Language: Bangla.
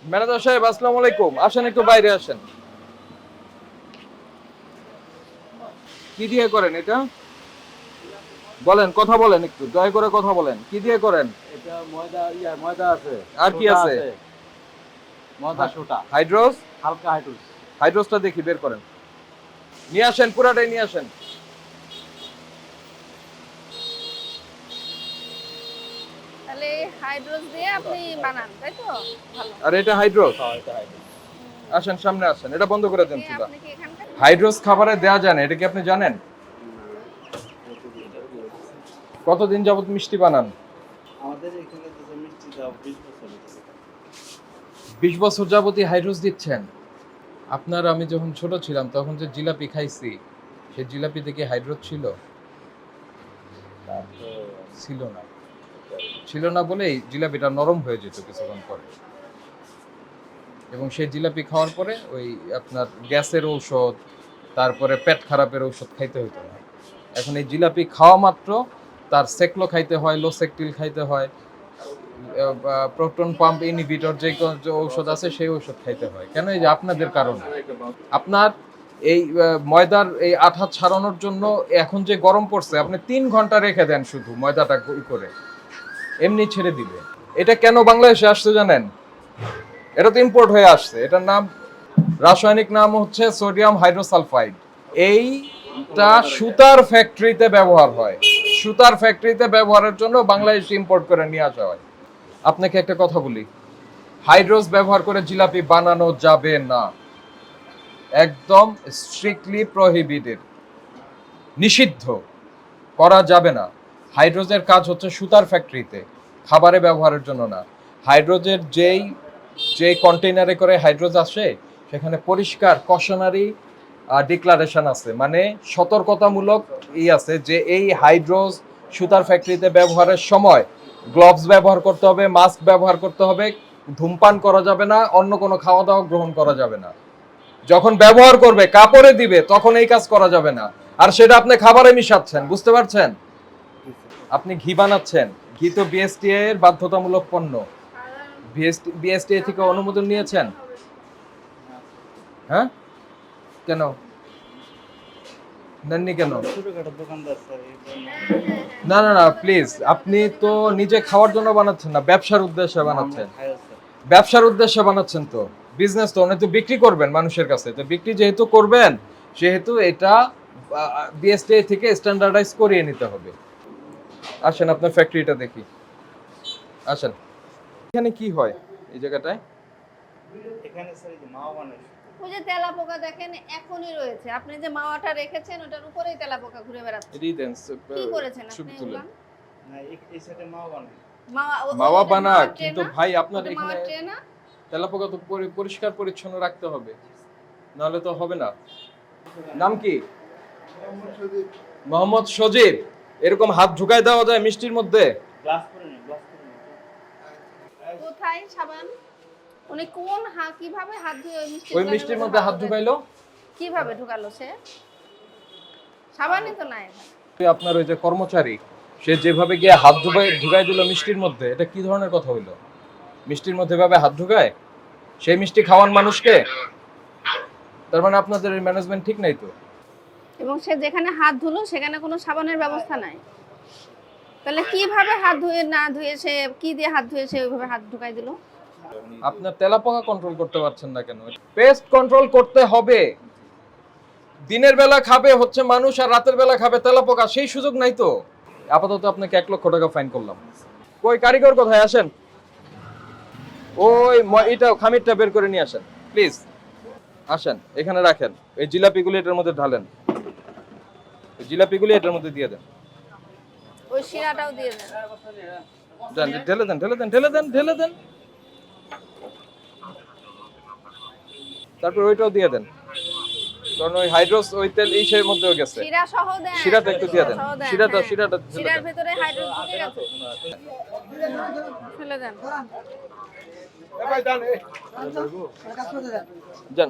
ম্যানেজার সাহেব আসসালামু আলাইকুম, আসেন একটু বাইরে আসেন। কি দিয়ে করেন এটা? বলেন, কথা বলেন, একটু দয়া করে কথা বলেন। কি দিয়ে করেন? এটা ময়দা আছে, আর কি সোডা আছে? ময়দা সোডা, হাইড্রোস। হালকা হাইড্রোস। হাইড্রোসটা দেখি বের করেন। নিয়ে আসেন, পুরাটাই নিয়ে আসেন। তাহলে হাইড্রোস দিয়ে আপনি বানান, তাই তো? ভালো। আর এটা হাইড্রোস। হ্যাঁ, এটা হাইড্রোস। আসেন, সামনে আসেন, এটা বন্ধ করে দেন চুলা। আপনি কি এখানকার? হাইড্রোস খাবারে দেয়া যায় না, এটা কি আপনি জানেন? কতদিন যাবত মিষ্টি বানান? আমাদের এখানে যে মিষ্টি দাও 20 বছর হয়েছে। 20 বছর যাবতই হাইড্রোস দিচ্ছেন। আপনার আমি যখন ছোট ছিলাম তখন যে জিলাপি খাইছি, সেই জিলাপিতে কি হাইড্রোস ছিল? তা তো ছিল না। ছিল না বলেই জিলাপিটা নরম হয়ে যেত কিছুক্ষণ পরে, এবং সেই জিলাপি খাওয়ার পরে ওই আপনার গ্যাসের ঔষধ, তারপরে পেট খারাপের ঔষধ খাইতে হতো না। এখন এই জিলাপি খাওয়া মাত্র তার সেকলো খাইতে হয়, লোসেকটিল খাইতে হয়, প্রোটন পাম্প ইনহিবিটর যে ঔষধ আছে সেই ঔষধ খাইতে হয়। কেন? এই যে আপনাদের কারণে। আপনার এই ময়দার এই আঠা ছাড়ানোর জন্য এখন যে গরম পড়ছে, আপনি 3 ঘন্টা রেখে দেন শুধু ময়দাটা করে, এমনি ছেড়ে দিবে। এটা কেন বাংলাদেশে আসছে জানেন? এটা তো ইম্পোর্ট হয়ে আসছে। এটার নাম, রাসায়নিক নাম হচ্ছে সোডিয়াম হাইড্রোসালফাইড। এইটা সুতার ফ্যাক্টরিতে ব্যবহার হয়। সুতার ফ্যাক্টরিতে ব্যবহারের জন্য বাংলাদেশ ইম্পোর্ট করে নিয়ে আসা হয়। আপনাকে একটা কথা বলি, হাইড্রোস ব্যবহার করে জিলাপি বানানো যাবে না, একদম স্ট্রিক্টলি প্রহিবিটেড, নিষিদ্ধ, করা যাবে না। হাইড্রোজের কাজ হচ্ছে সুতার ফ্যাক্টরিতে, খাবারে ব্যবহারের জন্য না। হাইড্রোজের যে কন্টেইনারে করে হাইড্রোজ আসে, সেখানে পরিষ্কার কশনারি ডিক্লারেশন আছে, মানে সতর্কতামূলক আছে যে এই হাইড্রোজ সুতার ফ্যাক্টরিতে ব্যবহারের সময় গ্লোভস ব্যবহার করতে হবে, মাস্ক ব্যবহার করতে হবে, ধূমপান করা যাবে না, অন্য কোনো খাওয়া দাওয়া গ্রহণ করা যাবে না। যখন ব্যবহার করবে, কাপড়ে দিবে, তখন এই কাজ করা যাবে না। আর সেটা আপনি খাবারে মিশাচ্ছেন, বুঝতে পারছেন? আপনি ঘি বানাচ্ছেন, ঘি তো বিএসটিআই এর বাধ্যতামূলক পণ্য। বিএসটিআই থেকে অনুমোদন নিয়েছেন? হ্যাঁ, কেন নেননি? কেন? ছোটখাটো দোকানদার স্যার, এই জন্য। না না না, প্লিজ, আপনি তো নিজে খাওয়ার জন্য বানাচ্ছেন না, ব্যবসার উদ্দেশ্যে বানাচ্ছেন। ব্যবসার উদ্দেশ্যে বানাচ্ছেন তো, বিজনেস তো, অনেক তো বিক্রি করবেন মানুষের কাছে, তো বিক্রি যেহেতু করবেন, সেহেতু এটা বিএসটিআই থেকে স্ট্যান্ডার্ডাইজ করিয়ে নিতে হবে। আসেন আপনার ফ্যাক্টরিটা দেখি, আসেন। এখানে কি হয় এই জায়গাটায়? এখানে স্যার এই যে মাওয়া বানায়। ওই যে তেলাপোকা দেখেন এখনই রয়েছে, আপনি যে মাওয়াটা রেখেছেন ওটার উপরেই তেলাপোকা ঘুরে বেড়াচ্ছে। কি করেছেন আপনি এগুলা? না, এই সাইডে মাওয়া বানায়। মাওয়া ওটা বানা, মাওয়ার ট্রে কিন্তু না? ভাই আপনার ওটা এখানে মাওয়ার ট্রে না? তেলাপোকা তো পরিষ্কার পরিচ্ছন্ন রাখতে হবে, নাহলে তো হবে না। নাম কি? মোহাম্মদ সজীব। এরকম হাত ঢুকায় দেওয়া যায় মিষ্টির মধ্যে? গ্লাস করে নিন, গ্লাস করে নিন। কোথায় সাবান? উনি কোন কিভাবে হাত ধুয়ে ওই মিষ্টির মধ্যে হাত ঢুকাইলো কিভাবে ঢুকালো সে? সাবানই তো নাই। আপনার ওই যে কর্মচারী, সে যেভাবে গিয়ে হাত ঢুকাই দিল মিষ্টির মধ্যে, এটা কি ধরনের কথা হইলো? মিষ্টির মধ্যে ভাবে হাত ঢুকায়? সেই মিষ্টি খাওয়ান মানুষকে? তার মানে আপনাদের এই ম্যানেজমেন্ট ঠিক নাই তো। এবং সে যেখানে হাত ধুলো সেখানে কোনো সাবানের ব্যবস্থা নাই। তাহলে কিভাবে হাত ধুয়ে না ধুয়ে সে কি দিয়ে হাত ধুয়ে সে ওইভাবে হাত ঢুকাই দিল? আপনার তেলাপোকা কন্ট্রোল করতে পারছেন না কেন? পেস্ট কন্ট্রোল করতে হবে। দিনের বেলা খাবে হচ্ছে মানুষ, আর রাতের বেলা খাবে তেলাপোকা, সেই সুযোগ নাই তো। আপাতত আপনাকে 1 লক্ষ টাকা ফাইন করলাম। কই কারিগর কোথায়? আসেন, ওই এটা খামিরটা বের করে নিয়ে আসেন প্লিজ। আসেন, এখানে রাখেন। এই জিলাপিগুলি এটার মধ্যে ঢালেন, এই জিলাপিগুলি এটার মধ্যে দিয়ে দেন। ওই শিরাটাও দিয়ে দেন। যান, ঢেলে দেন, ঢেলে দেন, ঢেলে দেন, ঢেলে দেন। তারপর ওইটাও দিয়ে দেন, কারণ ওই হাইড্রোস ওই তেল এই সেই মধ্যেও গেছে। শিরা সহ দেন। শিরাটা একটু দিয়ে দেন, শিরাটা হ্যাঁ। শিরাটা শিরার ভিতরে হাইড্রোজেন ঢুকে গেছে। ফেলে দেন। যান।